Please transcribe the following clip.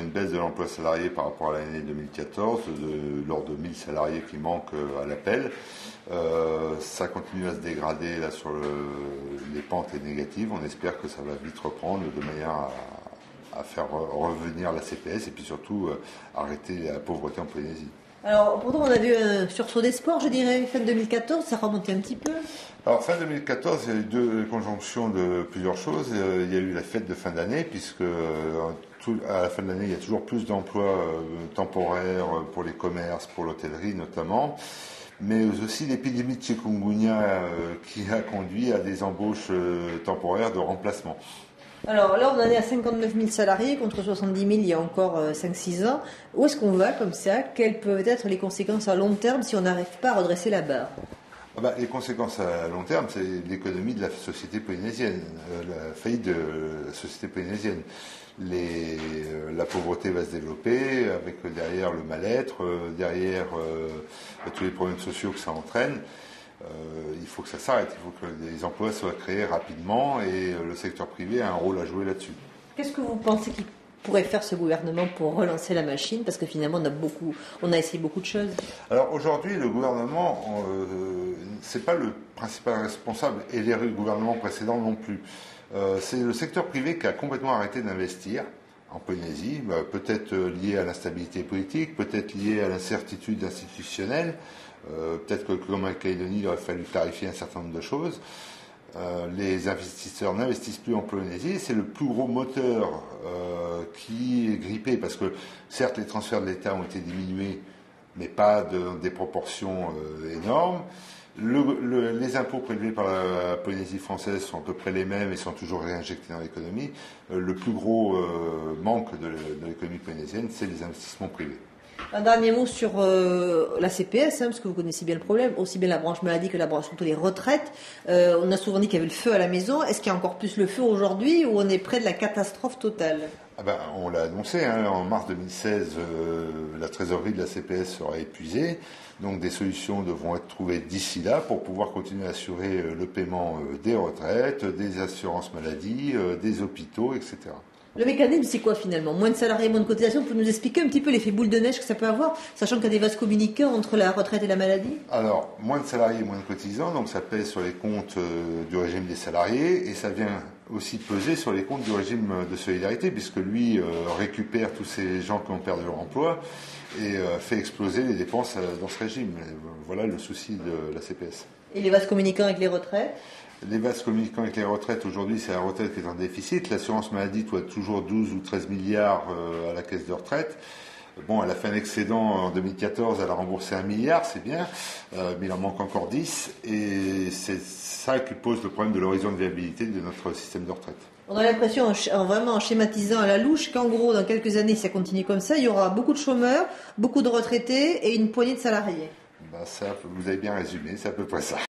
une baisse de l'emploi salarié par rapport à l'année 2014, de l'ordre de 1000 salariés qui manquent à l'appel. Ça continue à se dégrader là sur les pentes est négatives. On espère que ça va vite reprendre de manière à faire revenir la CPS et puis surtout arrêter la pauvreté en Polynésie. Alors, pourtant, on a vu un sursaut d'espoir, je dirais, fin 2014, ça remontait un petit peu. Alors, fin 2014, il y a eu deux conjonctions de plusieurs choses. Il y a eu la fête de fin d'année, puisque à la fin de l'année, il y a toujours plus d'emplois temporaires pour les commerces, pour l'hôtellerie notamment, mais aussi l'épidémie de chikungunya qui a conduit à des embauches temporaires de remplacement. Alors là, on en est à 59 000 salariés contre 70 000 il y a encore 5-6 ans. Où est-ce qu'on va comme ça? Quelles peuvent être les conséquences à long terme si on n'arrive pas à redresser la barre? Les conséquences à long terme, c'est l'économie de la société polynésienne, la faillite de la société polynésienne. La pauvreté va se développer, avec derrière le mal-être, derrière tous les problèmes sociaux que ça entraîne. Il faut que ça s'arrête, il faut que les emplois soient créés rapidement et le secteur privé a un rôle à jouer là-dessus. Qu'est-ce que vous pensez qu'il pourrait faire ce gouvernement pour relancer la machine? Parce que finalement, on a essayé beaucoup de choses. Alors aujourd'hui, le gouvernement, c'est pas le principal responsable et les gouvernements précédents non plus. C'est le secteur privé qui a complètement arrêté d'investir en Polynésie, peut-être lié à l'instabilité politique, peut-être lié à l'incertitude institutionnelle. Peut-être que comme en Calédonie, il aurait fallu clarifier un certain nombre de choses. Les investisseurs n'investissent plus en Polynésie. C'est le plus gros moteur qui est grippé parce que certes les transferts de l'État ont été diminués, mais pas dans des proportions énormes. Les impôts prélevés par la Polynésie française sont à peu près les mêmes et sont toujours réinjectés dans l'économie. Le plus gros manque de l'économie polynésienne, c'est les investissements privés. Un dernier mot sur la CPS, parce que vous connaissez bien le problème, aussi bien la branche maladie que la branche, surtout les retraites. On a souvent dit qu'il y avait le feu à la maison. Est-ce qu'il y a encore plus le feu aujourd'hui ou on est près de la catastrophe totale? On l'a annoncé, en mars 2016, la trésorerie de la CPS sera épuisée. Donc des solutions devront être trouvées d'ici là pour pouvoir continuer à assurer le paiement des retraites, des assurances maladie, des hôpitaux, etc. Le mécanisme, c'est quoi finalement? Moins de salariés, moins de cotisations? Vous pouvez nous expliquer un petit peu l'effet boule de neige que ça peut avoir, sachant qu'il y a des vases communicants entre la retraite et la maladie? Alors, moins de salariés, moins de cotisants, donc ça pèse sur les comptes du régime des salariés et ça vient aussi peser sur les comptes du régime de solidarité, puisque lui récupère tous ces gens qui ont perdu leur emploi et fait exploser les dépenses dans ce régime. Et voilà le souci de la CPS. Et les vases communicants avec les retraites? Les vases communicants avec les retraites, aujourd'hui, c'est la retraite qui est en déficit. L'assurance maladie doit toujours 12 ou 13 milliards à la caisse de retraite. Bon, elle a fait un excédent en 2014, elle a remboursé 1 milliard, c'est bien, mais il en manque encore 10. Et c'est ça qui pose le problème de l'horizon de viabilité de notre système de retraite. On a l'impression, vraiment en schématisant à la louche, qu'en gros, dans quelques années, si ça continue comme ça, il y aura beaucoup de chômeurs, beaucoup de retraités et une poignée de salariés. Ça, vous avez bien résumé, c'est à peu près ça.